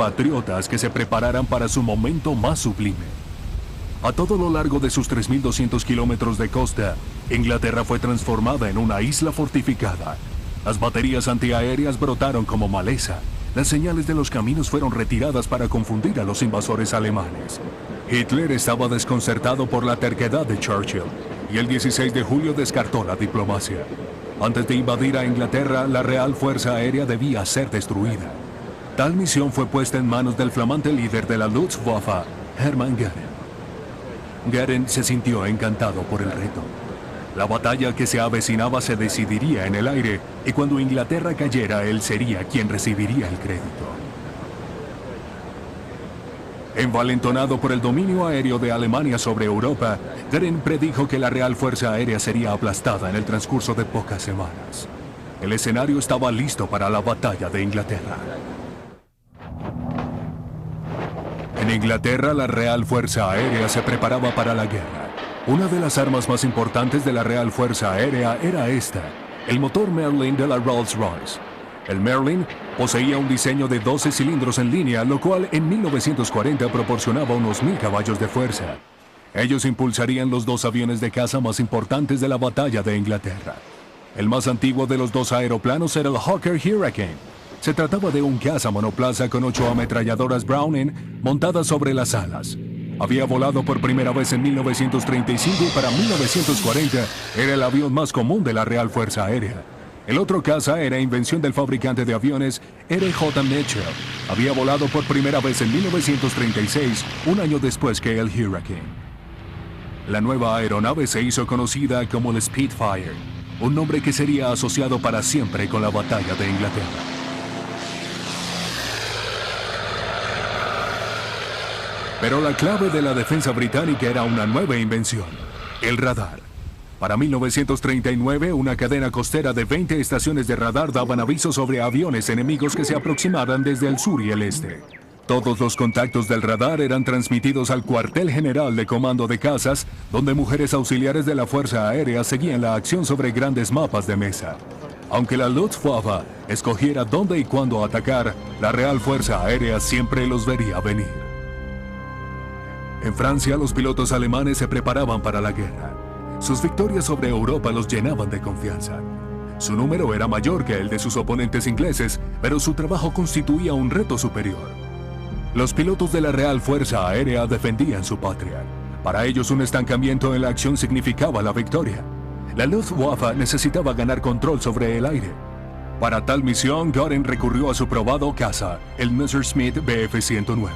patriotas que se prepararan para su momento más sublime. A todo lo largo de sus 3.200 kilómetros de costa, Inglaterra fue transformada en una isla fortificada. Las baterías antiaéreas brotaron como maleza. Las señales de los caminos fueron retiradas para confundir a los invasores alemanes. Hitler estaba desconcertado por la terquedad de Churchill y el 16 de julio descartó la diplomacia. Antes de invadir a Inglaterra, la Real Fuerza Aérea debía ser destruida. Tal misión fue puesta en manos del flamante líder de la Luftwaffe, Hermann Göring. Göring se sintió encantado por el reto. La batalla que se avecinaba se decidiría en el aire, y cuando Inglaterra cayera, él sería quien recibiría el crédito. Envalentonado por el dominio aéreo de Alemania sobre Europa, Göring predijo que la Real Fuerza Aérea sería aplastada en el transcurso de pocas semanas. El escenario estaba listo para la batalla de Inglaterra. En Inglaterra, la Real Fuerza Aérea se preparaba para la guerra. Una de las armas más importantes de la Real Fuerza Aérea era esta, el motor Merlin de la Rolls-Royce. El Merlin poseía un diseño de 12 cilindros en línea, lo cual en 1940 proporcionaba unos 1000 caballos de fuerza. Ellos impulsarían los dos aviones de caza más importantes de la batalla de Inglaterra. El más antiguo de los dos aeroplanos era el Hawker Hurricane. Se trataba de un caza monoplaza con 8 ametralladoras Browning montadas sobre las alas. Había volado por primera vez en 1935 y para 1940 era el avión más común de la Real Fuerza Aérea. El otro caza era invención del fabricante de aviones R.J. Mitchell. Había volado por primera vez en 1936, un año después que el Hurricane. La nueva aeronave se hizo conocida como el Spitfire, un nombre que sería asociado para siempre con la batalla de Inglaterra. Pero la clave de la defensa británica era una nueva invención, el radar. Para 1939, una cadena costera de 20 estaciones de radar daban aviso sobre aviones enemigos que se aproximaban desde el sur y el este. Todos los contactos del radar eran transmitidos al cuartel general de comando de cazas, donde mujeres auxiliares de la Fuerza Aérea seguían la acción sobre grandes mapas de mesa. Aunque la Luftwaffe escogiera dónde y cuándo atacar, la Real Fuerza Aérea siempre los vería venir. En Francia, los pilotos alemanes se preparaban para la guerra. Sus victorias sobre Europa los llenaban de confianza. Su número era mayor que el de sus oponentes ingleses, pero su trabajo constituía un reto superior. Los pilotos de la Real Fuerza Aérea defendían su patria. Para ellos, un estancamiento en la acción significaba la victoria. La Luftwaffe necesitaba ganar control sobre el aire. Para tal misión, Göring recurrió a su probado caza, el Messerschmitt Bf-109.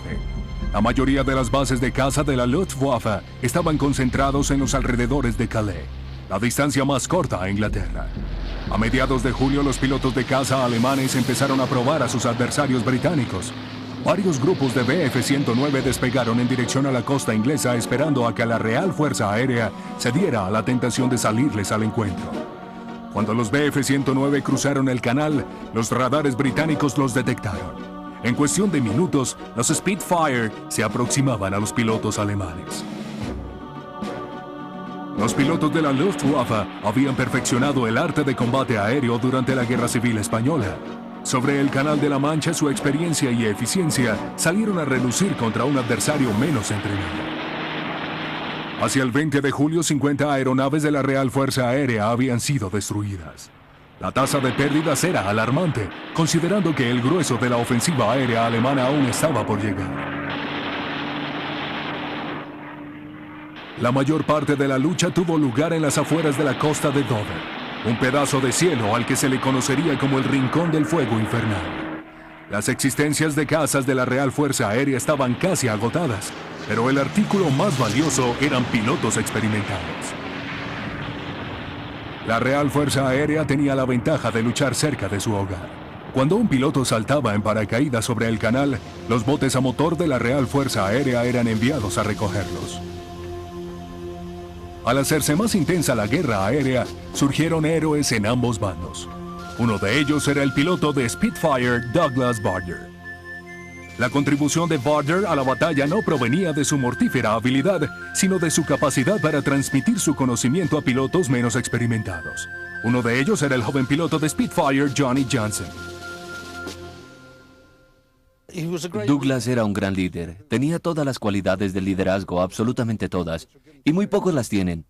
La mayoría de las bases de caza de la Luftwaffe estaban concentrados en los alrededores de Calais, la distancia más corta a Inglaterra. A mediados de julio, los pilotos de caza alemanes empezaron a probar a sus adversarios británicos. Varios grupos de Bf-109 despegaron en dirección a la costa inglesa esperando a que la Real Fuerza Aérea cediera a la tentación de salirles al encuentro. Cuando los Bf-109 cruzaron el canal, los radares británicos los detectaron. En cuestión de minutos, los Spitfire se aproximaban a los pilotos alemanes. Los pilotos de la Luftwaffe habían perfeccionado el arte de combate aéreo durante la Guerra Civil Española. Sobre el Canal de la Mancha, su experiencia y eficiencia salieron a relucir contra un adversario menos entrenado. Hacia el 20 de julio, 50 aeronaves de la Real Fuerza Aérea habían sido destruidas. La tasa de pérdidas era alarmante, considerando que el grueso de la ofensiva aérea alemana aún estaba por llegar. La mayor parte de la lucha tuvo lugar en las afueras de la costa de Dover, un pedazo de cielo al que se le conocería como el Rincón del Fuego Infernal. Las existencias de cazas de la Real Fuerza Aérea estaban casi agotadas, pero el artículo más valioso eran pilotos experimentados. La Real Fuerza Aérea tenía la ventaja de luchar cerca de su hogar. Cuando un piloto saltaba en paracaídas sobre el canal, los botes a motor de la Real Fuerza Aérea eran enviados a recogerlos. Al hacerse más intensa la guerra aérea, surgieron héroes en ambos bandos. Uno de ellos era el piloto de Spitfire, Douglas Bader. La contribución de Bader a la batalla no provenía de su mortífera habilidad, sino de su capacidad para transmitir su conocimiento a pilotos menos experimentados. Uno de ellos era el joven piloto de Spitfire, Johnny Johnson. Douglas era un gran líder. Tenía todas las cualidades del liderazgo, absolutamente todas. Y muy pocos las tienen.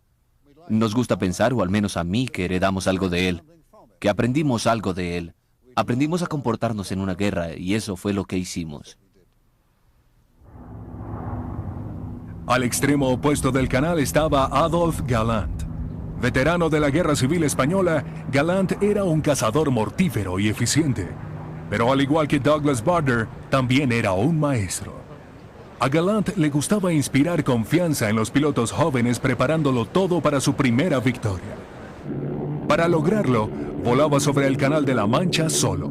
Nos gusta pensar, o al menos a mí, que heredamos algo de él. Que aprendimos algo de él. Aprendimos a comportarnos en una guerra, y eso fue lo que hicimos. Al extremo opuesto del canal estaba Adolphe Galland. Veterano de la Guerra Civil Española, Galland era un cazador mortífero y eficiente. Pero al igual que Douglas Bader, también era un maestro. A Galland le gustaba inspirar confianza en los pilotos jóvenes, preparándolo todo para su primera victoria. Para lograrlo, volaba sobre el Canal de la Mancha solo.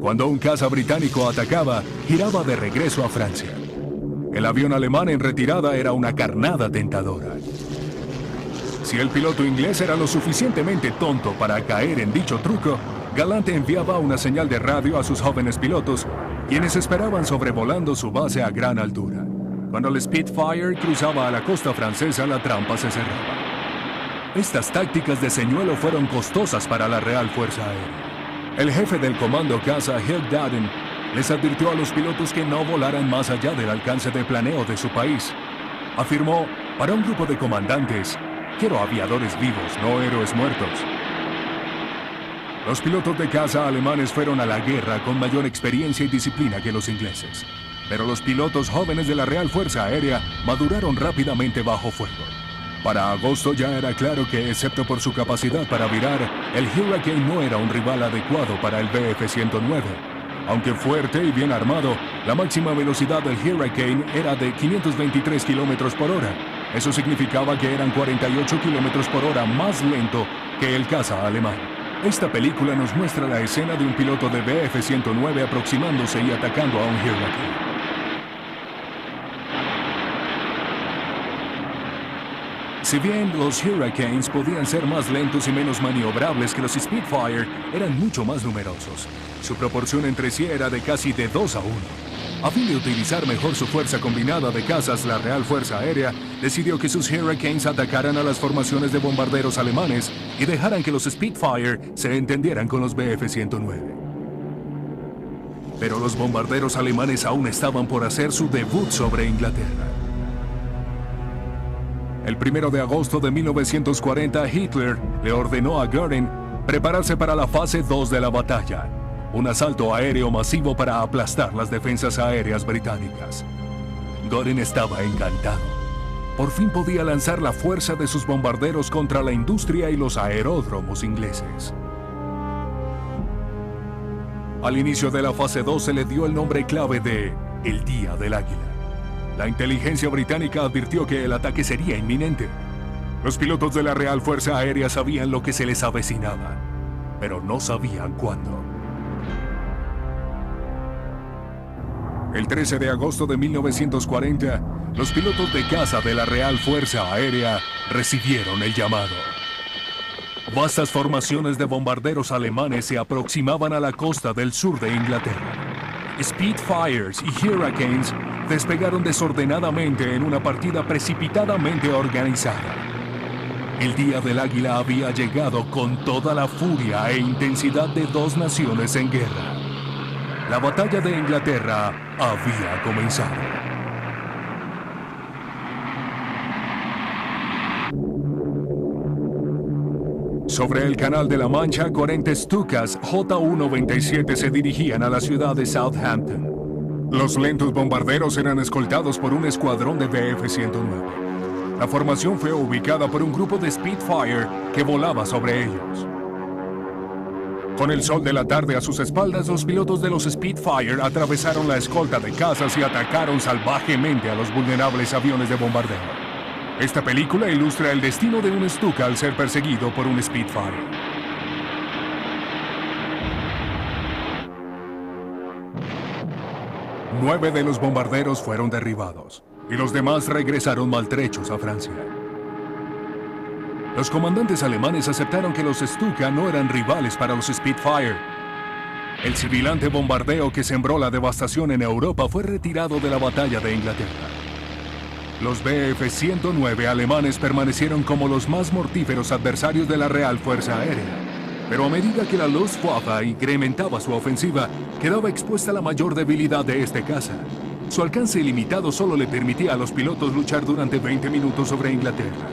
Cuando un caza británico atacaba, giraba de regreso a Francia. El avión alemán en retirada era una carnada tentadora. Si el piloto inglés era lo suficientemente tonto para caer en dicho truco, Galland enviaba una señal de radio a sus jóvenes pilotos, quienes esperaban sobrevolando su base a gran altura. Cuando el Spitfire cruzaba a la costa francesa, la trampa se cerraba. Estas tácticas de señuelo fueron costosas para la Real Fuerza Aérea. El jefe del comando caza, Hugh Dowden, les advirtió a los pilotos que no volaran más allá del alcance de planeo de su país. Afirmó, para un grupo de comandantes, quiero aviadores vivos, no héroes muertos. Los pilotos de caza alemanes fueron a la guerra con mayor experiencia y disciplina que los ingleses. Pero los pilotos jóvenes de la Real Fuerza Aérea maduraron rápidamente bajo fuego. Para agosto ya era claro que, excepto por su capacidad para virar, el Hurricane no era un rival adecuado para el Bf-109. Aunque fuerte y bien armado, la máxima velocidad del Hurricane era de 523 km por hora. Eso significaba que eran 48 km por hora más lento que el caza alemán. Esta película nos muestra la escena de un piloto de Bf-109 aproximándose y atacando a un Hurricane. Si bien los Hurricanes podían ser más lentos y menos maniobrables que los Spitfire, eran mucho más numerosos. Su proporción entre sí era de casi de 2 a 1. A fin de utilizar mejor su fuerza combinada de cazas, la Real Fuerza Aérea decidió que sus Hurricanes atacaran a las formaciones de bombarderos alemanes y dejaran que los Spitfire se entendieran con los Bf-109. Pero los bombarderos alemanes aún estaban por hacer su debut sobre Inglaterra. El 1 de agosto de 1940, Hitler le ordenó a Göring prepararse para la fase 2 de la batalla, un asalto aéreo masivo para aplastar las defensas aéreas británicas. Göring estaba encantado. Por fin podía lanzar la fuerza de sus bombarderos contra la industria y los aeródromos ingleses. Al inicio de la fase 2 se le dio el nombre clave de El Día del Águila. La inteligencia británica advirtió que el ataque sería inminente. Los pilotos de la Real Fuerza Aérea sabían lo que se les avecinaba, pero no sabían cuándo. El 13 de agosto de 1940, los pilotos de caza de la Real Fuerza Aérea recibieron el llamado. Vastas formaciones de bombarderos alemanes se aproximaban a la costa del sur de Inglaterra. Spitfires y Hurricanes despegaron desordenadamente en una partida precipitadamente organizada. El Día del Águila había llegado con toda la furia e intensidad de dos naciones en guerra. La batalla de Inglaterra había comenzado. Sobre el Canal de la Mancha, 40 Stukas Ju-97 se dirigían a la ciudad de Southampton. Los lentos bombarderos eran escoltados por un escuadrón de Bf-109. La formación fue ubicada por un grupo de Spitfire que volaba sobre ellos. Con el sol de la tarde a sus espaldas, los pilotos de los Spitfire atravesaron la escolta de cazas y atacaron salvajemente a los vulnerables aviones de bombardeo. Esta película ilustra el destino de un Stuka al ser perseguido por un Spitfire. Nueve de los bombarderos fueron derribados, y los demás regresaron maltrechos a Francia. Los comandantes alemanes aceptaron que los Stuka no eran rivales para los Spitfire. El sibilante bombardeo que sembró la devastación en Europa fue retirado de la batalla de Inglaterra. Los Bf-109 alemanes permanecieron como los más mortíferos adversarios de la Real Fuerza Aérea. Pero a medida que la Luftwaffe incrementaba su ofensiva, quedaba expuesta la mayor debilidad de este caza. Su alcance ilimitado solo le permitía a los pilotos luchar durante 20 minutos sobre Inglaterra.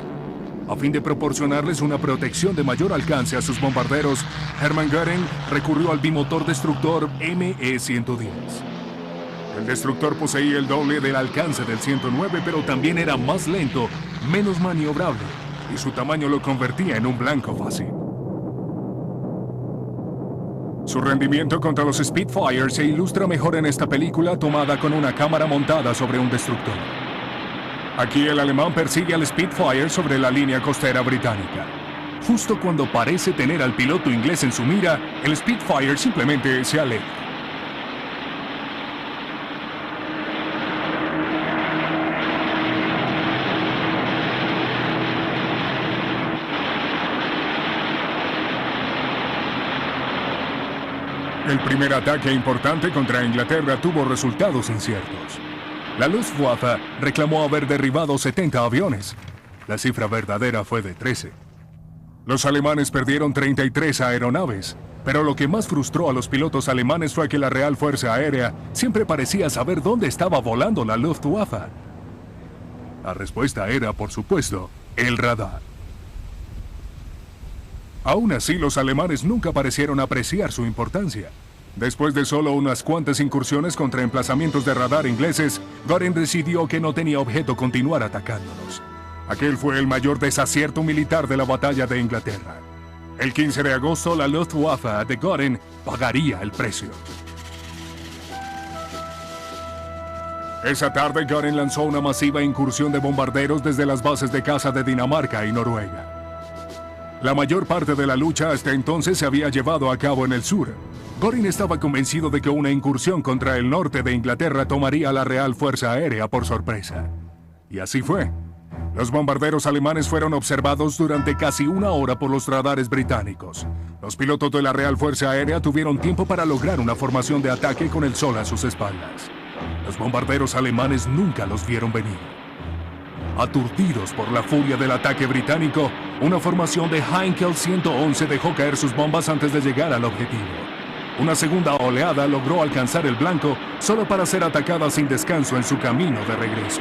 A fin de proporcionarles una protección de mayor alcance a sus bombarderos, Hermann Göring recurrió al bimotor destructor ME-110. El destructor poseía el doble del alcance del 109, pero también era más lento, menos maniobrable, y su tamaño lo convertía en un blanco fácil. Su rendimiento contra los Spitfire se ilustra mejor en esta película tomada con una cámara montada sobre un destructor. Aquí el alemán persigue al Spitfire sobre la línea costera británica. Justo cuando parece tener al piloto inglés en su mira, el Spitfire simplemente se aleja. El primer ataque importante contra Inglaterra tuvo resultados inciertos. La Luftwaffe reclamó haber derribado 70 aviones. La cifra verdadera fue de 13. Los alemanes perdieron 33 aeronaves, pero lo que más frustró a los pilotos alemanes fue que la Real Fuerza Aérea siempre parecía saber dónde estaba volando la Luftwaffe. La respuesta era, por supuesto, el radar. Aún así, los alemanes nunca parecieron apreciar su importancia. Después de solo unas cuantas incursiones contra emplazamientos de radar ingleses, Göring decidió que no tenía objeto continuar atacándolos. Aquel fue el mayor desacierto militar de la batalla de Inglaterra. El 15 de agosto, la Luftwaffe de Göring pagaría el precio. Esa tarde, Göring lanzó una masiva incursión de bombarderos desde las bases de caza de Dinamarca y Noruega. La mayor parte de la lucha hasta entonces se había llevado a cabo en el sur. Göring estaba convencido de que una incursión contra el norte de Inglaterra tomaría a la Real Fuerza Aérea por sorpresa. Y así fue. Los bombarderos alemanes fueron observados durante casi una hora por los radares británicos. Los pilotos de la Real Fuerza Aérea tuvieron tiempo para lograr una formación de ataque con el sol a sus espaldas. Los bombarderos alemanes nunca los vieron venir. Aturdidos por la furia del ataque británico, una formación de Heinkel 111 dejó caer sus bombas antes de llegar al objetivo. Una segunda oleada logró alcanzar el blanco solo para ser atacada sin descanso en su camino de regreso.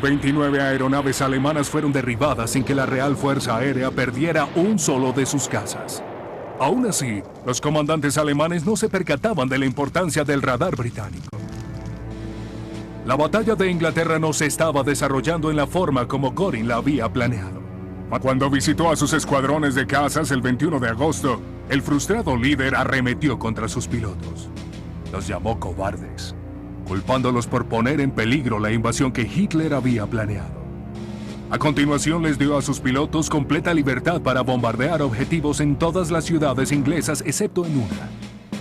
29 aeronaves alemanas fueron derribadas sin que la Real Fuerza Aérea perdiera un solo de sus cazas. Aún así, los comandantes alemanes no se percataban de la importancia del radar británico. La batalla de Inglaterra no se estaba desarrollando en la forma como Göring la había planeado. Cuando visitó a sus escuadrones de cazas el 21 de agosto, el frustrado líder arremetió contra sus pilotos. Los llamó cobardes, culpándolos por poner en peligro la invasión que Hitler había planeado. A continuación les dio a sus pilotos completa libertad para bombardear objetivos en todas las ciudades inglesas excepto en una.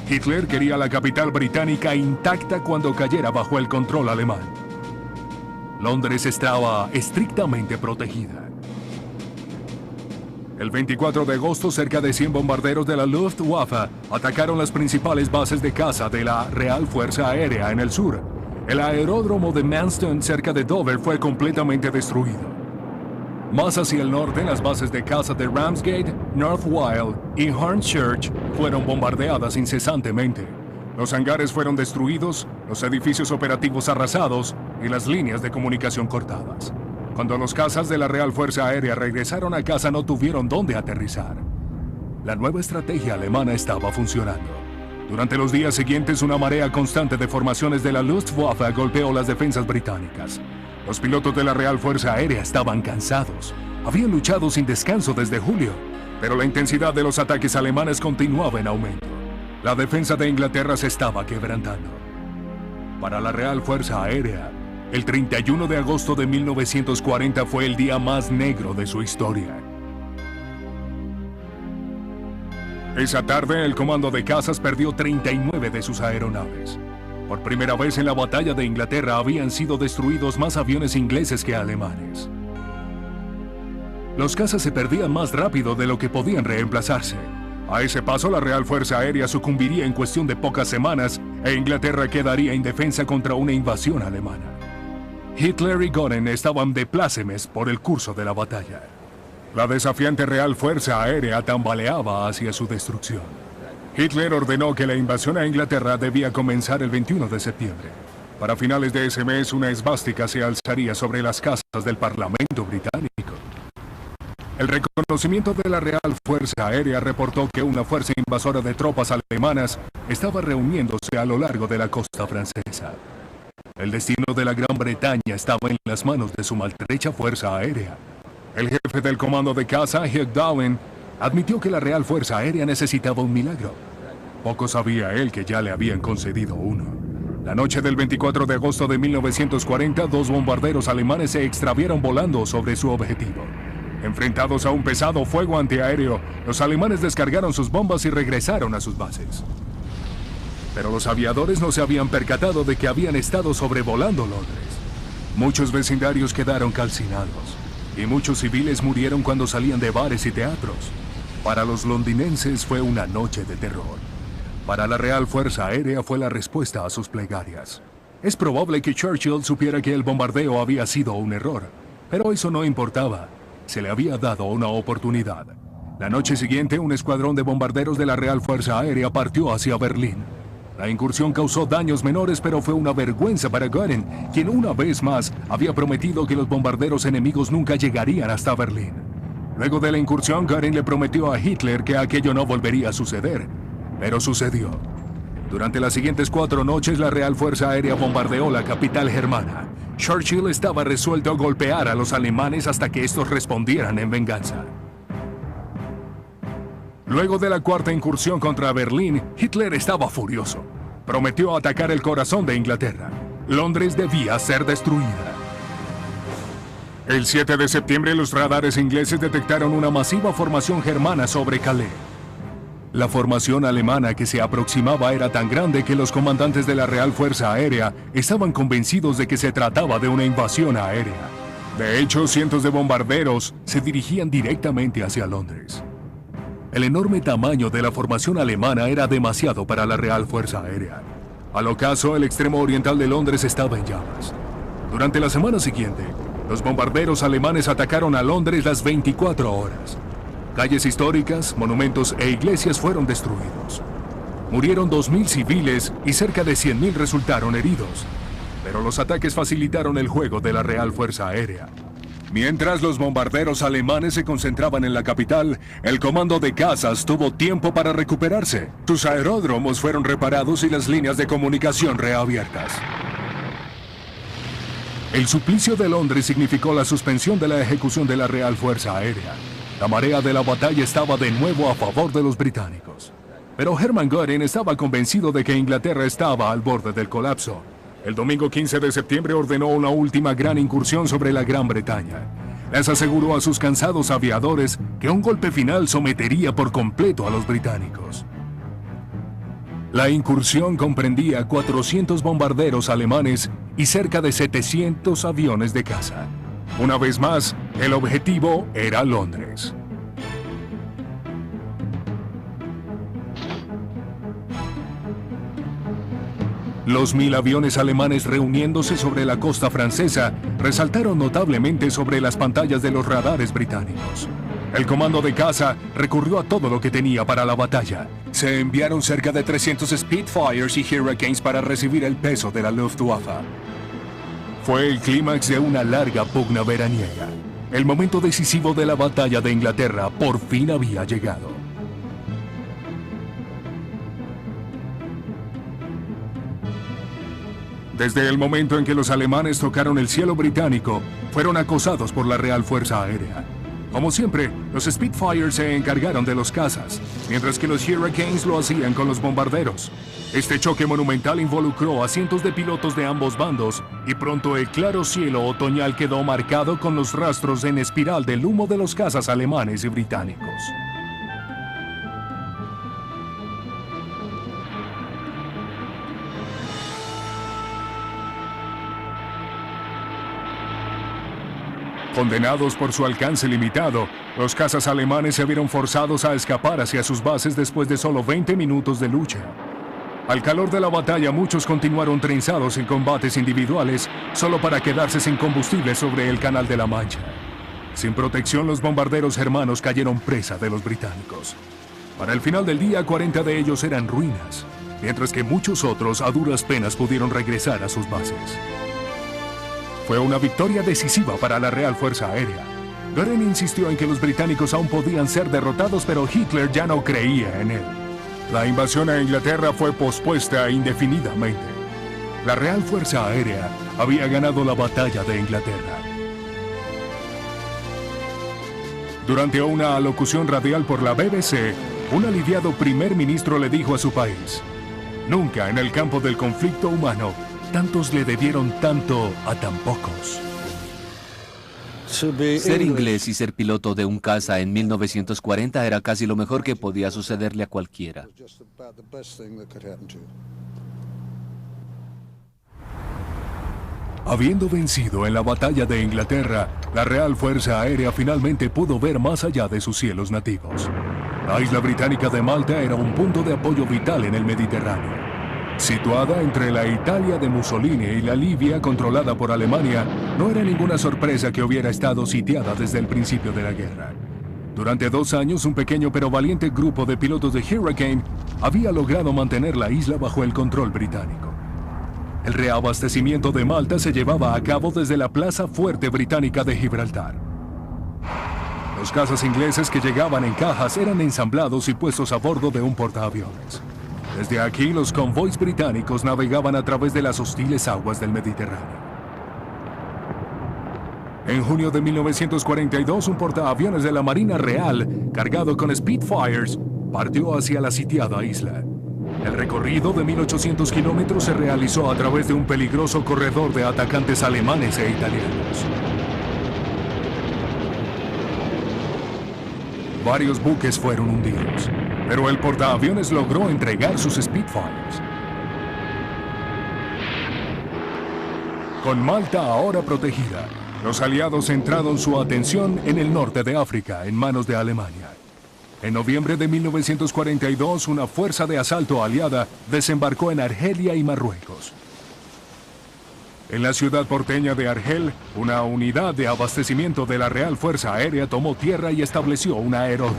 Hitler quería la capital británica intacta cuando cayera bajo el control alemán. Londres estaba estrictamente protegida. El 24 de agosto, cerca de 100 bombarderos de la Luftwaffe atacaron las principales bases de caza de la Real Fuerza Aérea en el sur. El aeródromo de Manston, cerca de Dover, fue completamente destruido. Más hacia el norte, las bases de caza de Ramsgate, North Wyle y Hornchurch fueron bombardeadas incesantemente. Los hangares fueron destruidos, los edificios operativos arrasados y las líneas de comunicación cortadas. Cuando los cazas de la Real Fuerza Aérea regresaron a casa, no tuvieron dónde aterrizar. La nueva estrategia alemana estaba funcionando. Durante los días siguientes, una marea constante de formaciones de la Luftwaffe golpeó las defensas británicas. Los pilotos de la Real Fuerza Aérea estaban cansados. Habían luchado sin descanso desde julio, pero la intensidad de los ataques alemanes continuaba en aumento. La defensa de Inglaterra se estaba quebrantando. Para la Real Fuerza Aérea, el 31 de agosto de 1940 fue el día más negro de su historia. Esa tarde, el comando de cazas perdió 39 de sus aeronaves. Por primera vez en la batalla de Inglaterra habían sido destruidos más aviones ingleses que alemanes. Los cazas se perdían más rápido de lo que podían reemplazarse. A ese paso, la Real Fuerza Aérea sucumbiría en cuestión de pocas semanas e Inglaterra quedaría indefensa contra una invasión alemana. Hitler y Göring estaban de plácemes por el curso de la batalla. La desafiante Real Fuerza Aérea tambaleaba hacia su destrucción. Hitler ordenó que la invasión a Inglaterra debía comenzar el 21 de septiembre. Para finales de ese mes, una esvástica se alzaría sobre las casas del Parlamento británico. El reconocimiento de la Real Fuerza Aérea reportó que una fuerza invasora de tropas alemanas estaba reuniéndose a lo largo de la costa francesa. El destino de la Gran Bretaña estaba en las manos de su maltrecha Fuerza Aérea. El jefe del comando de caza, Hugh Darwin, admitió que la Real Fuerza Aérea necesitaba un milagro. Poco sabía él que ya le habían concedido uno. La noche del 24 de agosto de 1940, 2 bombarderos alemanes se extraviaron volando sobre su objetivo. Enfrentados a un pesado fuego antiaéreo, los alemanes descargaron sus bombas y regresaron a sus bases. Pero los aviadores no se habían percatado de que habían estado sobrevolando Londres. Muchos vecindarios quedaron calcinados y muchos civiles murieron cuando salían de bares y teatros. Para los londinenses fue una noche de terror. Para la Real Fuerza Aérea fue la respuesta a sus plegarias. Es probable que Churchill supiera que el bombardeo había sido un error, pero eso no importaba. Se le había dado una oportunidad. La noche siguiente, un escuadrón de bombarderos de la Real Fuerza Aérea partió hacia Berlín. La incursión causó daños menores, pero fue una vergüenza para Göring, quien una vez más había prometido que los bombarderos enemigos nunca llegarían hasta Berlín. Luego de la incursión, Göring le prometió a Hitler que aquello no volvería a suceder, pero sucedió. Durante las siguientes 4 noches, la Real Fuerza Aérea bombardeó la capital germana. Churchill estaba resuelto a golpear a los alemanes hasta que estos respondieran en venganza. Luego de la 4ª incursión contra Berlín, Hitler estaba furioso. Prometió atacar el corazón de Inglaterra. Londres debía ser destruida. El 7 de septiembre, los radares ingleses detectaron una masiva formación germana sobre Calais. La formación alemana que se aproximaba era tan grande que los comandantes de la Real Fuerza Aérea estaban convencidos de que se trataba de una invasión aérea. De hecho, cientos de bombarderos se dirigían directamente hacia Londres. El enorme tamaño de la formación alemana era demasiado para la Real Fuerza Aérea. Al ocaso, el extremo oriental de Londres estaba en llamas. Durante la semana siguiente, los bombarderos alemanes atacaron a Londres las 24 horas. Calles históricas, monumentos e iglesias fueron destruidos. Murieron 2.000 civiles y cerca de 100.000 resultaron heridos. Pero los ataques facilitaron el juego de la Real Fuerza Aérea. Mientras los bombarderos alemanes se concentraban en la capital, el comando de cazas tuvo tiempo para recuperarse. Sus aeródromos fueron reparados y las líneas de comunicación reabiertas. El suplicio de Londres significó la suspensión de la ejecución de la Real Fuerza Aérea. La marea de la batalla estaba de nuevo a favor de los británicos. Pero Hermann Göring estaba convencido de que Inglaterra estaba al borde del colapso. El domingo 15 de septiembre ordenó una última gran incursión sobre la Gran Bretaña. Les aseguró a sus cansados aviadores que un golpe final sometería por completo a los británicos. La incursión comprendía 400 bombarderos alemanes y cerca de 700 aviones de caza. Una vez más, el objetivo era Londres. Los 1000 aviones alemanes reuniéndose sobre la costa francesa resaltaron notablemente sobre las pantallas de los radares británicos. El comando de caza recurrió a todo lo que tenía para la batalla. Se enviaron cerca de 300 Spitfires y Hurricanes para recibir el peso de la Luftwaffe. Fue el clímax de una larga pugna veraniega. El momento decisivo de la batalla de Inglaterra por fin había llegado. Desde el momento en que los alemanes tocaron el cielo británico, fueron acosados por la Real Fuerza Aérea. Como siempre, los Spitfires se encargaron de los cazas, mientras que los Hurricanes lo hacían con los bombarderos. Este choque monumental involucró a cientos de pilotos de ambos bandos, y pronto el claro cielo otoñal quedó marcado con los rastros en espiral del humo de los cazas alemanes y británicos. Condenados por su alcance limitado, los cazas alemanes se vieron forzados a escapar hacia sus bases después de solo 20 minutos de lucha. Al calor de la batalla, muchos continuaron trenzados en combates individuales solo para quedarse sin combustible sobre el Canal de la Mancha. Sin protección, los bombarderos germanos cayeron presa de los británicos. Para el final del día, 40 de ellos eran ruinas, mientras que muchos otros a duras penas pudieron regresar a sus bases. Fue una victoria decisiva para la Real Fuerza Aérea. Goering insistió en que los británicos aún podían ser derrotados, pero Hitler ya no creía en él. La invasión a Inglaterra fue pospuesta indefinidamente. La Real Fuerza Aérea había ganado la batalla de Inglaterra. Durante una alocución radial por la BBC, un aliviado primer ministro le dijo a su país: "Nunca en el campo del conflicto humano tantos le debieron tanto a tan pocos". Ser inglés y ser piloto de un caza en 1940 era casi lo mejor que podía sucederle a cualquiera. Habiendo vencido en la batalla de Inglaterra, la Real Fuerza Aérea finalmente pudo ver más allá de sus cielos nativos. La isla británica de Malta era un punto de apoyo vital en el Mediterráneo. Situada entre la Italia de Mussolini y la Libia controlada por Alemania, no era ninguna sorpresa que hubiera estado sitiada desde el principio de la guerra. Durante 2 años, un pequeño pero valiente grupo de pilotos de Hurricane había logrado mantener la isla bajo el control británico. El reabastecimiento de Malta se llevaba a cabo desde la plaza fuerte británica de Gibraltar. Los cazas ingleses que llegaban en cajas eran ensamblados y puestos a bordo de un portaaviones. Desde aquí, los convoys británicos navegaban a través de las hostiles aguas del Mediterráneo. En junio de 1942, un portaaviones de la Marina Real, cargado con Spitfires, partió hacia la sitiada isla. El recorrido de 1.800 kilómetros se realizó a través de un peligroso corredor de atacantes alemanes e italianos. Varios buques fueron hundidos, pero el portaaviones logró entregar sus Spitfires. Con Malta ahora protegida, los aliados centraron su atención en el norte de África, en manos de Alemania. En noviembre de 1942, una fuerza de asalto aliada desembarcó en Argelia y Marruecos. En la ciudad porteña de Argel, una unidad de abastecimiento de la Real Fuerza Aérea tomó tierra y estableció un aeródromo.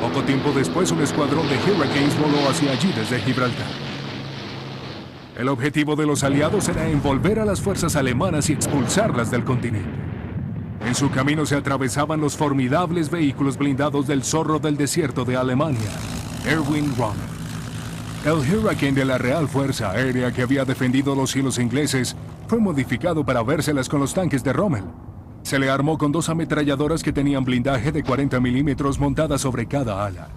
Poco tiempo después, un escuadrón de Hurricanes voló hacia allí desde Gibraltar. El objetivo de los aliados era envolver a las fuerzas alemanas y expulsarlas del continente. En su camino se atravesaban los formidables vehículos blindados del zorro del desierto de Alemania, Erwin Rommel. El Hurricane de la Real Fuerza Aérea que había defendido los cielos ingleses fue modificado para vérselas con los tanques de Rommel. Se le armó con 2 ametralladoras que tenían blindaje de 40 milímetros montadas sobre cada ala.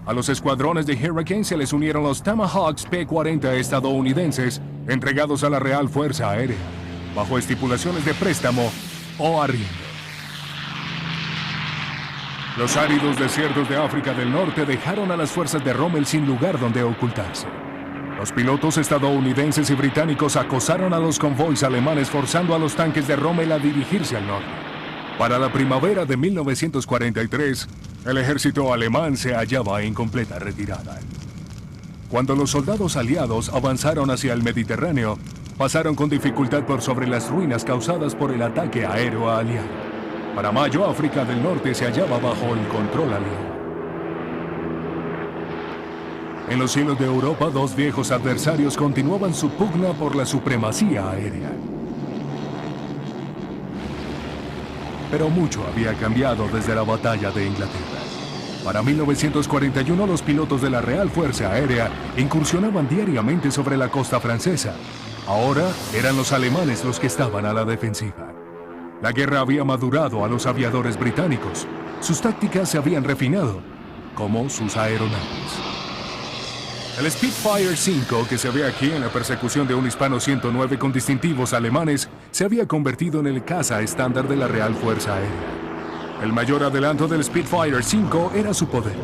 A los escuadrones de Hurricane se les unieron los Tomahawks P-40 estadounidenses entregados a la Real Fuerza Aérea, bajo estipulaciones de préstamo o arriendo. Los áridos desiertos de África del Norte dejaron a las fuerzas de Rommel sin lugar donde ocultarse. Los pilotos estadounidenses y británicos acosaron a los convoys alemanes, forzando a los tanques de Rommel a dirigirse al norte. Para la primavera de 1943, el ejército alemán se hallaba en completa retirada. Cuando los soldados aliados avanzaron hacia el Mediterráneo, pasaron con dificultad por sobre las ruinas causadas por el ataque aéreo aliado. Para mayo, África del Norte se hallaba bajo el control aliado. En los cielos de Europa, 2 viejos adversarios continuaban su pugna por la supremacía aérea. Pero mucho había cambiado desde la batalla de Inglaterra. Para 1941, los pilotos de la Real Fuerza Aérea incursionaban diariamente sobre la costa francesa. Ahora eran los alemanes los que estaban a la defensiva. La guerra había madurado a los aviadores británicos. Sus tácticas se habían refinado, como sus aeronaves. El Spitfire 5, que se ve aquí en la persecución de un Hispano 109 con distintivos alemanes, se había convertido en el caza estándar de la Real Fuerza Aérea. El mayor adelanto del Spitfire 5 era su poder.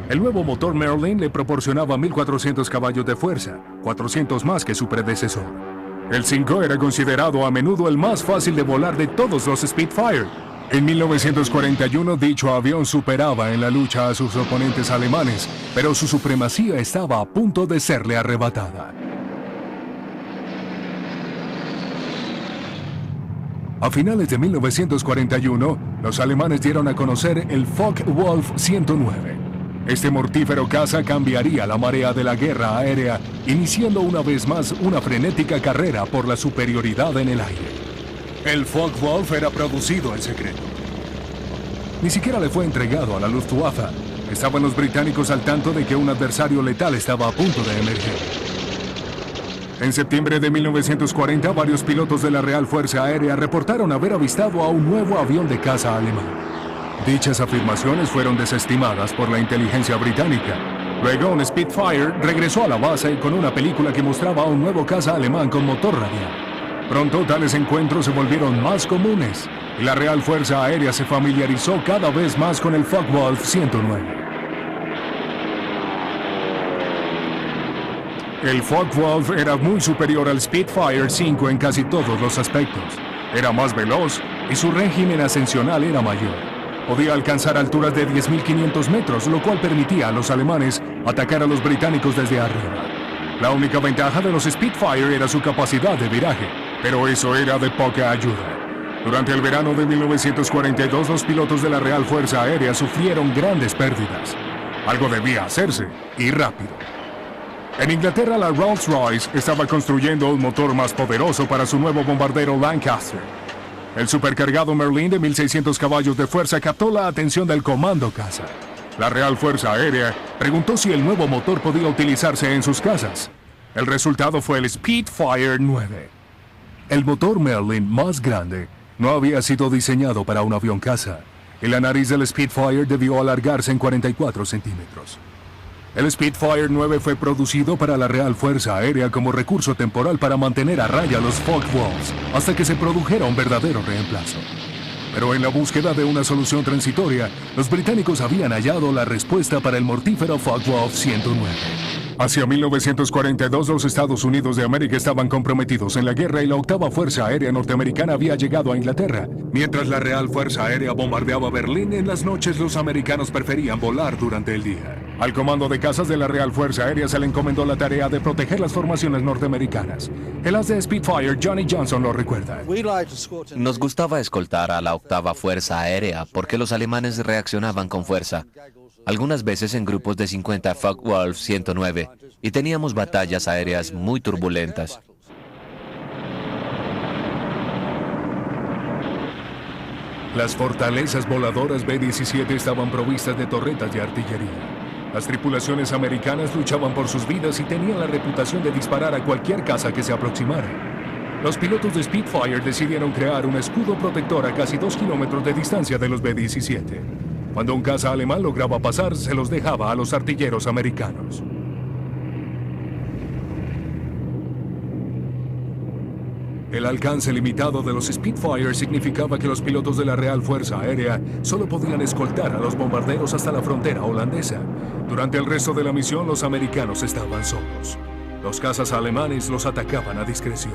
El nuevo motor Merlin le proporcionaba 1.400 caballos de fuerza, 400 más que su predecesor. El 5 era considerado a menudo el más fácil de volar de todos los Spitfire. En 1941, dicho avión superaba en la lucha a sus oponentes alemanes, pero su supremacía estaba a punto de serle arrebatada. A finales de 1941, los alemanes dieron a conocer el Focke-Wulf 109. Este mortífero caza cambiaría la marea de la guerra aérea, iniciando una vez más una frenética carrera por la superioridad en el aire. El Focke-Wulf era producido en secreto. Ni siquiera le fue entregado a la Luftwaffe. Estaban los británicos al tanto de que un adversario letal estaba a punto de emerger. En septiembre de 1940, varios pilotos de la Real Fuerza Aérea reportaron haber avistado a un nuevo avión de caza alemán. Dichas afirmaciones fueron desestimadas por la inteligencia británica. Luego, un Spitfire regresó a la base con una película que mostraba a un nuevo caza alemán con motor radial. Pronto, tales encuentros se volvieron más comunes y la Real Fuerza Aérea se familiarizó cada vez más con el Focke-Wulf 109. El Focke-Wulf era muy superior al Spitfire 5 en casi todos los aspectos. Era más veloz y su régimen ascensional era mayor. Podía alcanzar alturas de 10.500 metros, lo cual permitía a los alemanes atacar a los británicos desde arriba. La única ventaja de los Spitfire era su capacidad de viraje, pero eso era de poca ayuda. Durante el verano de 1942, los pilotos de la Real Fuerza Aérea sufrieron grandes pérdidas. Algo debía hacerse, y rápido. En Inglaterra, la Rolls-Royce estaba construyendo un motor más poderoso para su nuevo bombardero Lancaster. El supercargado Merlin de 1.600 caballos de fuerza captó la atención del comando caza. La Real Fuerza Aérea preguntó si el nuevo motor podía utilizarse en sus cazas. El resultado fue el Spitfire 9. El motor Merlin más grande no había sido diseñado para un avión caza, y la nariz del Spitfire debió alargarse en 44 centímetros. El Spitfire 9 fue producido para la Real Fuerza Aérea como recurso temporal para mantener a raya los Focke-Wulfs hasta que se produjera un verdadero reemplazo. Pero en la búsqueda de una solución transitoria, los británicos habían hallado la respuesta para el mortífero Focke-Wulf 109. Hacia 1942, los Estados Unidos de América estaban comprometidos en la guerra y la octava Fuerza Aérea Norteamericana había llegado a Inglaterra. Mientras la Real Fuerza Aérea bombardeaba Berlín, en las noches los americanos preferían volar durante el día. Al comando de cazas de la Real Fuerza Aérea se le encomendó la tarea de proteger las formaciones norteamericanas. El as de Spitfire, Johnny Johnson, lo recuerda. Nos gustaba escoltar a la octava Fuerza Aérea porque los alemanes reaccionaban con fuerza. Algunas veces en grupos de 50 Focke-Wulf 109, y teníamos batallas aéreas muy turbulentas. Las fortalezas voladoras B-17 estaban provistas de torretas de artillería. Las tripulaciones americanas luchaban por sus vidas y tenían la reputación de disparar a cualquier caza que se aproximara. Los pilotos de Spitfire decidieron crear un escudo protector a casi 2 kilómetros de distancia de los B-17. Cuando un caza alemán lograba pasar, se los dejaba a los artilleros americanos. El alcance limitado de los Spitfire significaba que los pilotos de la Real Fuerza Aérea solo podían escoltar a los bombarderos hasta la frontera holandesa. Durante el resto de la misión, los americanos estaban solos. Los cazas alemanes los atacaban a discreción.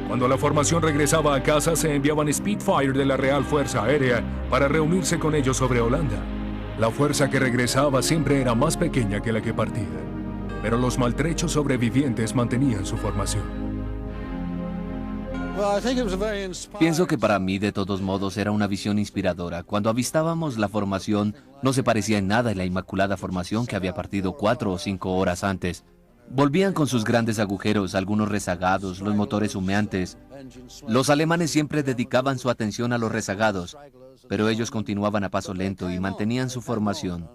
Cuando la formación regresaba a casa, se enviaban Spitfire de la Real Fuerza Aérea para reunirse con ellos sobre Holanda. La fuerza que regresaba siempre era más pequeña que la que partía, pero los maltrechos sobrevivientes mantenían su formación. Pienso que para mí, de todos modos, era una visión inspiradora. Cuando avistábamos la formación, no se parecía en nada a la inmaculada formación que había partido 4 o 5 horas antes. Volvían con sus grandes agujeros, algunos rezagados, los motores humeantes. Los alemanes siempre dedicaban su atención a los rezagados, pero ellos continuaban a paso lento y mantenían su formación.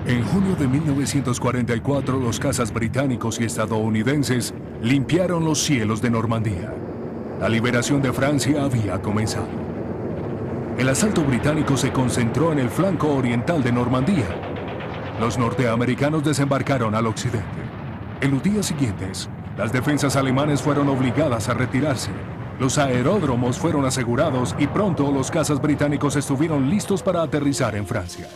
En junio de 1944, los cazas británicos y estadounidenses limpiaron los cielos de Normandía. La liberación de Francia había comenzado. El asalto británico se concentró en el flanco oriental de Normandía. Los norteamericanos desembarcaron al occidente. En los días siguientes, las defensas alemanas fueron obligadas a retirarse. Los aeródromos fueron asegurados y pronto los cazas británicos estuvieron listos para aterrizar en Francia.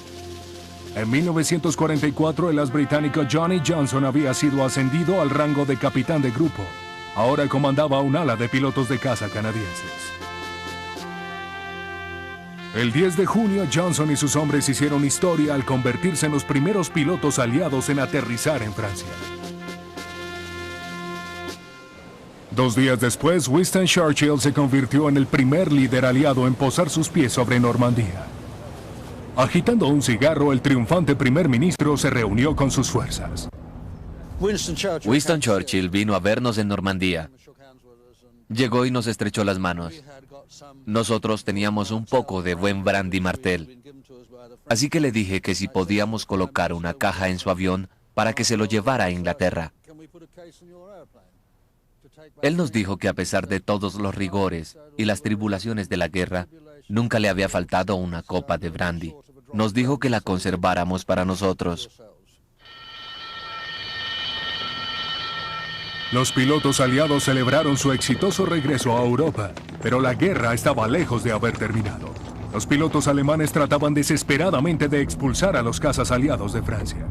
En 1944, el as británico Johnny Johnson había sido ascendido al rango de capitán de grupo. Ahora comandaba un ala de pilotos de caza canadienses. El 10 de junio, Johnson y sus hombres hicieron historia al convertirse en los primeros pilotos aliados en aterrizar en Francia. 2 días después, Winston Churchill se convirtió en el primer líder aliado en posar sus pies sobre Normandía. Agitando un cigarro, el triunfante primer ministro se reunió con sus fuerzas. Winston Churchill vino a vernos en Normandía. Llegó y nos estrechó las manos. Nosotros teníamos un poco de buen brandy martel. Así que le dije que si podíamos colocar una caja en su avión para que se lo llevara a Inglaterra. Él nos dijo que a pesar de todos los rigores y las tribulaciones de la guerra, nunca le había faltado una copa de brandy. Nos dijo que la conserváramos para nosotros. Los pilotos aliados celebraron su exitoso regreso a Europa, pero la guerra estaba lejos de haber terminado. Los pilotos alemanes trataban desesperadamente de expulsar a los cazas aliados de Francia.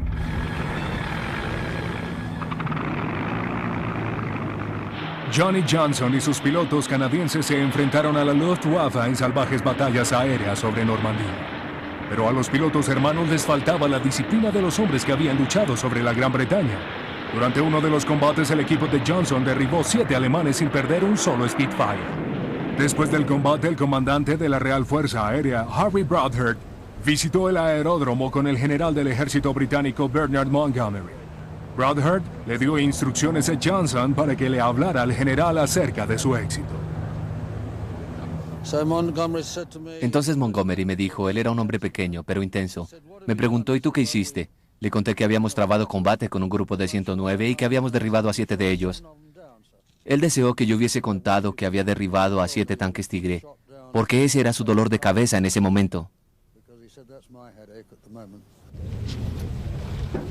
Johnny Johnson y sus pilotos canadienses se enfrentaron a la Luftwaffe en salvajes batallas aéreas sobre Normandía. Pero a los pilotos hermanos les faltaba la disciplina de los hombres que habían luchado sobre la Gran Bretaña. Durante uno de los combates, el equipo de Johnson derribó 7 alemanes sin perder un solo Spitfire. Después del combate, el comandante de la Real Fuerza Aérea, Harry Broadheart, visitó el aeródromo con el general del ejército británico Bernard Montgomery. Broadheart le dio instrucciones a Johnson para que le hablara al general acerca de su éxito. Entonces Montgomery me dijo, él era un hombre pequeño, pero intenso. Me preguntó, ¿y tú qué hiciste? Le conté que habíamos trabado combate con un grupo de 109 y que habíamos derribado a 7 de ellos. Él deseó que yo hubiese contado que había derribado a 7 tanques Tigre, porque ese era su dolor de cabeza en ese momento.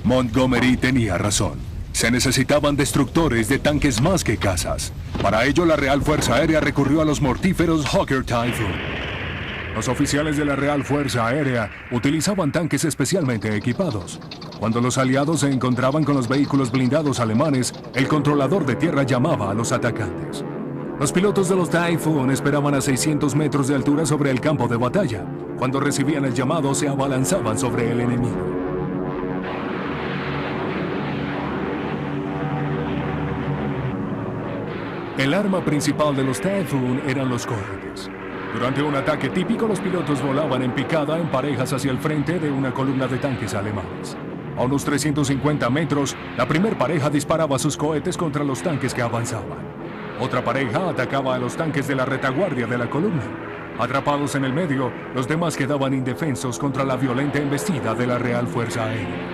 Montgomery tenía razón. Se necesitaban destructores de tanques más que cazas. Para ello, la Real Fuerza Aérea recurrió a los mortíferos Hawker Typhoon. Los oficiales de la Real Fuerza Aérea utilizaban tanques especialmente equipados. Cuando los aliados se encontraban con los vehículos blindados alemanes, el controlador de tierra llamaba a los atacantes. Los pilotos de los Typhoon esperaban a 600 metros de altura sobre el campo de batalla. Cuando recibían el llamado, se abalanzaban sobre el enemigo. El arma principal de los Typhoon eran los cohetes. Durante un ataque típico, los pilotos volaban en picada en parejas hacia el frente de una columna de tanques alemanes. A unos 350 metros, la primera pareja disparaba sus cohetes contra los tanques que avanzaban. Otra pareja atacaba a los tanques de la retaguardia de la columna. Atrapados en el medio, los demás quedaban indefensos contra la violenta embestida de la Real Fuerza Aérea.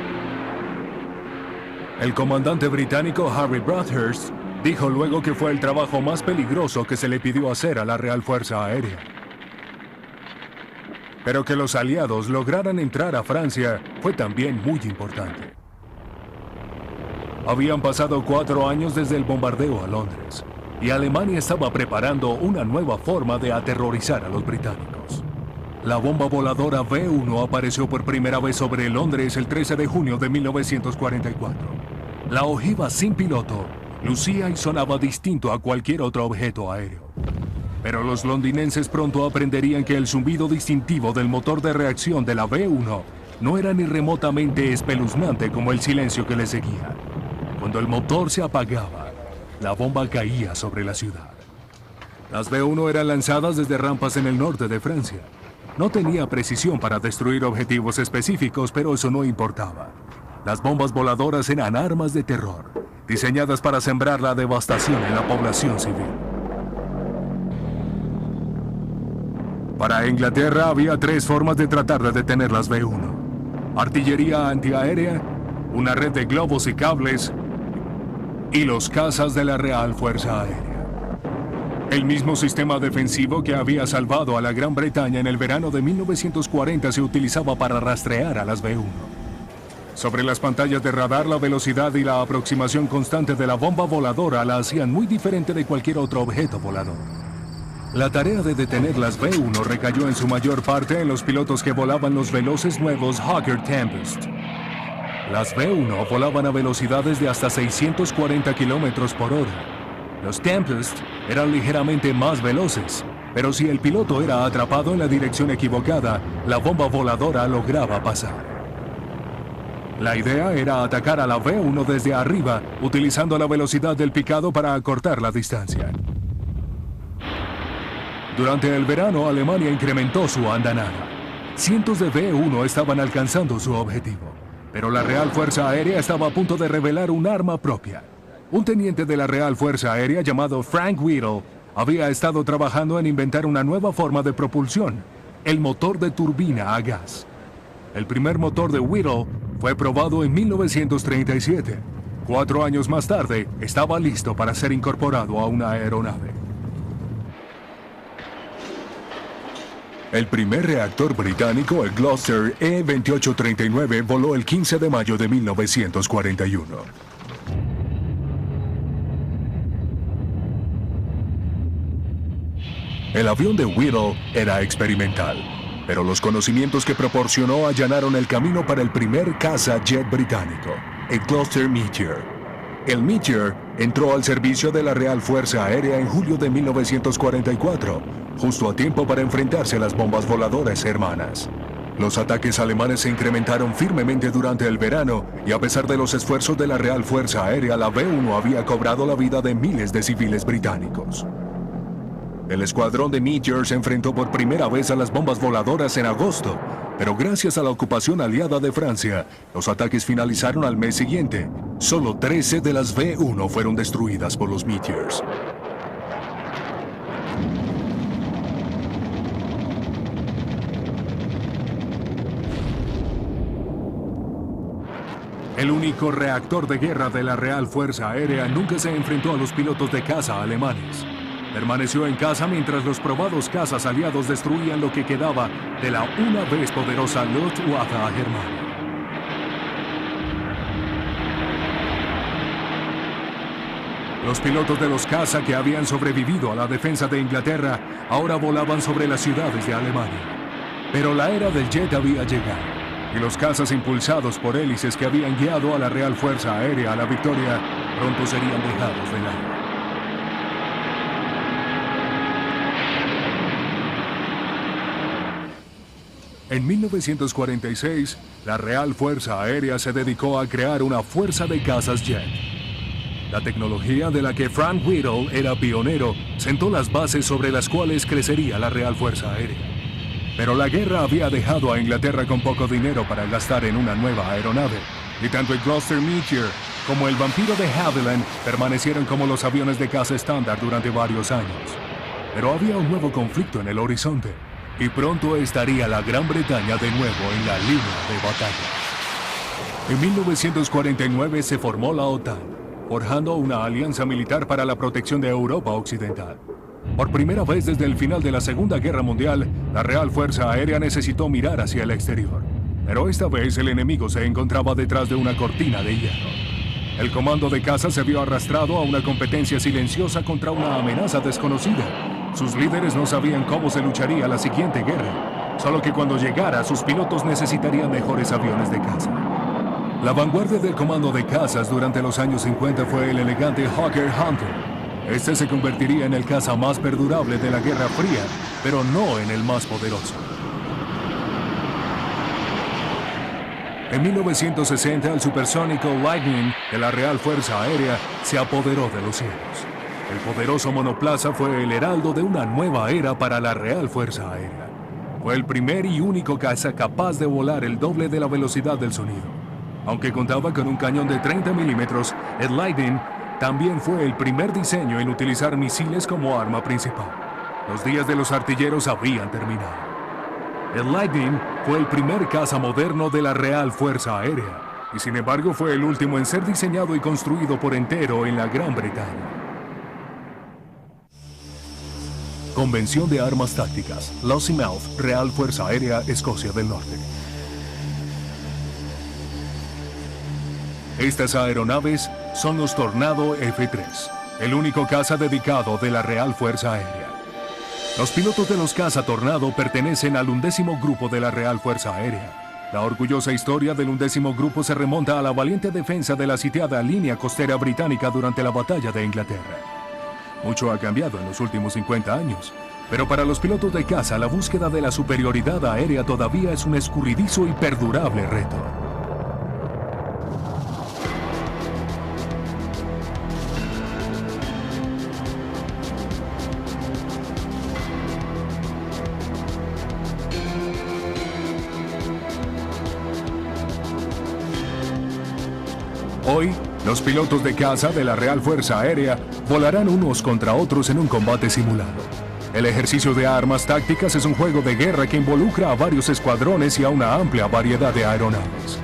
El comandante británico Harry Broadhurst dijo luego que fue el trabajo más peligroso que se le pidió hacer a la Real Fuerza Aérea. Pero que los aliados lograran entrar a Francia fue también muy importante. Habían pasado 4 años desde el bombardeo a Londres, y Alemania estaba preparando una nueva forma de aterrorizar a los británicos. La bomba voladora B-1 apareció por primera vez sobre Londres el 13 de junio de 1944. La ojiva sin piloto lucía y sonaba distinto a cualquier otro objeto aéreo. Pero los londinenses pronto aprenderían que el zumbido distintivo del motor de reacción de la B-1 no era ni remotamente espeluznante como el silencio que le seguía. Cuando el motor se apagaba, la bomba caía sobre la ciudad. Las B-1 eran lanzadas desde rampas en el norte de Francia. No tenía precisión para destruir objetivos específicos, pero eso no importaba. Las bombas voladoras eran armas de terror, diseñadas para sembrar la devastación en la población civil. Para Inglaterra había 3 formas de tratar de detener las B-1. Artillería antiaérea, una red de globos y cables, y los cazas de la Real Fuerza Aérea. El mismo sistema defensivo que había salvado a la Gran Bretaña en el verano de 1940 se utilizaba para rastrear a las B-1. Sobre las pantallas de radar, la velocidad y la aproximación constante de la bomba voladora la hacían muy diferente de cualquier otro objeto volador. La tarea de detener las B-1 recayó en su mayor parte en los pilotos que volaban los veloces nuevos Hawker Tempest. Las B-1 volaban a velocidades de hasta 640 kilómetros por hora. Los Tempest eran ligeramente más veloces, pero si el piloto era atrapado en la dirección equivocada, la bomba voladora lograba pasar. La idea era atacar a la V-1 desde arriba, utilizando la velocidad del picado para acortar la distancia. Durante el verano, Alemania incrementó su andanada. Cientos de V-1 estaban alcanzando su objetivo, pero la Real Fuerza Aérea estaba a punto de revelar un arma propia. Un teniente de la Real Fuerza Aérea llamado Frank Whittle había estado trabajando en inventar una nueva forma de propulsión, el motor de turbina a gas. El primer motor de Whittle fue probado en 1937. 4 años más tarde, estaba listo para ser incorporado a una aeronave. El primer reactor británico, el Gloster E-2839, voló el 15 de mayo de 1941. El avión de Whittle era experimental, pero los conocimientos que proporcionó allanaron el camino para el primer caza jet británico, el Gloster Meteor. El Meteor entró al servicio de la Real Fuerza Aérea en julio de 1944, justo a tiempo para enfrentarse a las bombas voladoras hermanas. Los ataques alemanes se incrementaron firmemente durante el verano y a pesar de los esfuerzos de la Real Fuerza Aérea, la V-1 había cobrado la vida de miles de civiles británicos. El escuadrón de Meteor se enfrentó por primera vez a las bombas voladoras en agosto, pero gracias a la ocupación aliada de Francia, los ataques finalizaron al mes siguiente. Solo 13 de las V-1 fueron destruidas por los Meteors. El único reactor de guerra de la Real Fuerza Aérea nunca se enfrentó a los pilotos de caza alemanes. Permaneció en casa mientras los probados cazas aliados destruían lo que quedaba de la una vez poderosa Luftwaffe germana. Los pilotos de los caza que habían sobrevivido a la defensa de Inglaterra ahora volaban sobre las ciudades de Alemania. Pero la era del jet había llegado, y los cazas impulsados por hélices que habían guiado a la Real Fuerza Aérea a la victoria pronto serían dejados de lado. En 1946, la Real Fuerza Aérea se dedicó a crear una fuerza de cazas jet. La tecnología de la que Frank Whittle era pionero sentó las bases sobre las cuales crecería la Real Fuerza Aérea. Pero la guerra había dejado a Inglaterra con poco dinero para gastar en una nueva aeronave, y tanto el Gloster Meteor como el Vampiro de Havilland permanecieron como los aviones de caza estándar durante varios años. Pero había un nuevo conflicto en el horizonte, y pronto estaría la Gran Bretaña de nuevo en la línea de batalla. En 1949 se formó la OTAN, forjando una alianza militar para la protección de Europa Occidental. Por primera vez desde el final de la Segunda Guerra Mundial, la Real Fuerza Aérea necesitó mirar hacia el exterior. Pero esta vez el enemigo se encontraba detrás de una cortina de hierro. El comando de caza se vio arrastrado a una competencia silenciosa contra una amenaza desconocida. Sus líderes no sabían cómo se lucharía la siguiente guerra, solo que cuando llegara, sus pilotos necesitarían mejores aviones de caza. La vanguardia del comando de cazas durante los años 50 fue el elegante Hawker Hunter. Este se convertiría en el caza más perdurable de la Guerra Fría, pero no en el más poderoso. En 1960, el supersónico Lightning de la Real Fuerza Aérea se apoderó de los cielos. El poderoso monoplaza fue el heraldo de una nueva era para la Real Fuerza Aérea. Fue el primer y único caza capaz de volar el doble de la velocidad del sonido. Aunque contaba con un cañón de 30 milímetros, el Lightning también fue el primer diseño en utilizar misiles como arma principal. Los días de los artilleros habían terminado. El Lightning fue el primer caza moderno de la Real Fuerza Aérea, y sin embargo fue el último en ser diseñado y construido por entero en la Gran Bretaña. Convención de Armas Tácticas, Lossiemouth, Real Fuerza Aérea, Escocia del Norte. Estas aeronaves son los Tornado F-3, el único caza dedicado de la Real Fuerza Aérea. Los pilotos de los caza Tornado pertenecen al 11º Grupo de la Real Fuerza Aérea. La orgullosa historia del 11º Grupo se remonta a la valiente defensa de la sitiada línea costera británica durante la Batalla de Inglaterra. Mucho ha cambiado en los últimos 50 años, pero para los pilotos de caza la búsqueda de la superioridad aérea todavía es un escurridizo y perdurable reto. Hoy, los pilotos de caza de la Real Fuerza Aérea volarán unos contra otros en un combate simulado. El ejercicio de armas tácticas es un juego de guerra que involucra a varios escuadrones y a una amplia variedad de aeronaves.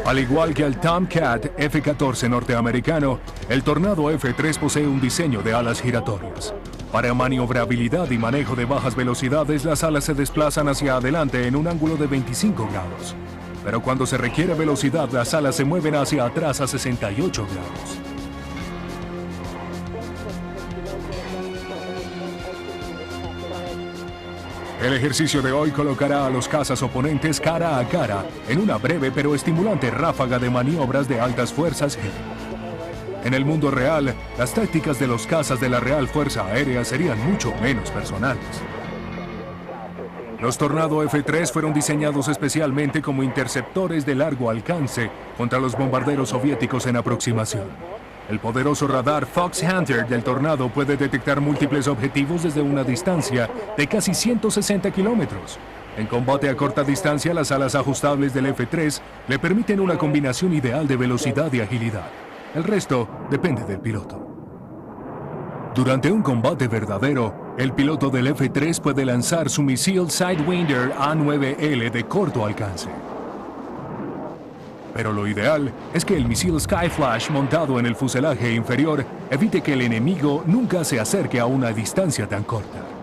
Al igual que el Tomcat F-14 norteamericano, el Tornado F-3 posee un diseño de alas giratorias. Para maniobrabilidad y manejo de bajas velocidades, las alas se desplazan hacia adelante en un ángulo de 25 grados. Pero cuando se requiere velocidad, las alas se mueven hacia atrás a 68 grados. El ejercicio de hoy colocará a los cazas oponentes cara a cara en una breve pero estimulante ráfaga de maniobras de altas fuerzas G. En el mundo real, las tácticas de los cazas de la Real Fuerza Aérea serían mucho menos personales. Los Tornado F-3 fueron diseñados especialmente como interceptores de largo alcance contra los bombarderos soviéticos en aproximación. El poderoso radar Fox Hunter del Tornado puede detectar múltiples objetivos desde una distancia de casi 160 kilómetros. En combate a corta distancia, las alas ajustables del F-3 le permiten una combinación ideal de velocidad y agilidad. El resto depende del piloto. Durante un combate verdadero, el piloto del F-3 puede lanzar su misil Sidewinder A9L de corto alcance. Pero lo ideal es que el misil Skyflash montado en el fuselaje inferior evite que el enemigo nunca se acerque a una distancia tan corta.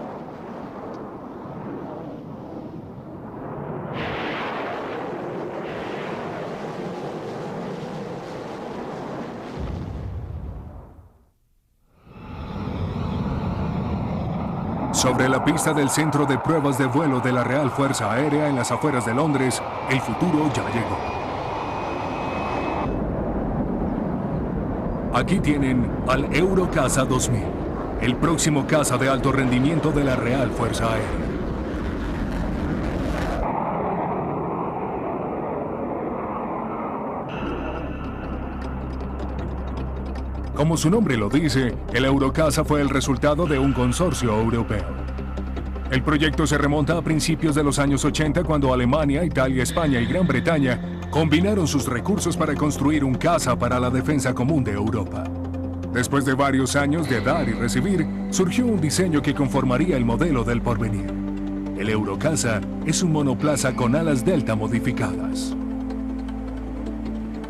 Sobre la pista del Centro de Pruebas de Vuelo de la Real Fuerza Aérea en las afueras de Londres, el futuro ya llegó. Aquí tienen al Eurocaza 2000, el próximo caza de alto rendimiento de la Real Fuerza Aérea. Como su nombre lo dice, el Eurocaza fue el resultado de un consorcio europeo. El proyecto se remonta a principios de los años 80 cuando Alemania, Italia, España y Gran Bretaña combinaron sus recursos para construir un caza para la defensa común de Europa. Después de varios años de dar y recibir, surgió un diseño que conformaría el modelo del porvenir. El Eurocaza es un monoplaza con alas delta modificadas.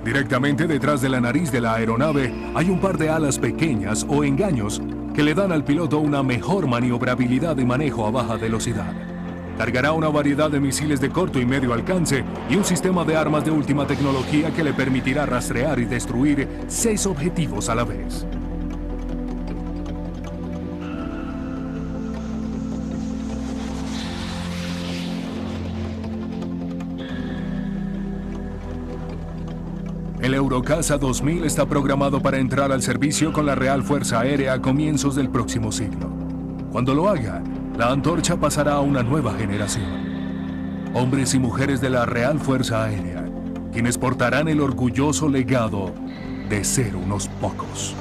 Directamente detrás de la nariz de la aeronave hay un par de alas pequeñas o engaños que le dan al piloto una mejor maniobrabilidad y manejo a baja velocidad. Cargará una variedad de misiles de corto y medio alcance y un sistema de armas de última tecnología que le permitirá rastrear y destruir 6 objetivos a la vez. El Eurocaza 2000 está programado para entrar al servicio con la Real Fuerza Aérea a comienzos del próximo siglo. Cuando lo haga, la antorcha pasará a una nueva generación. Hombres y mujeres de la Real Fuerza Aérea, quienes portarán el orgulloso legado de ser unos pocos.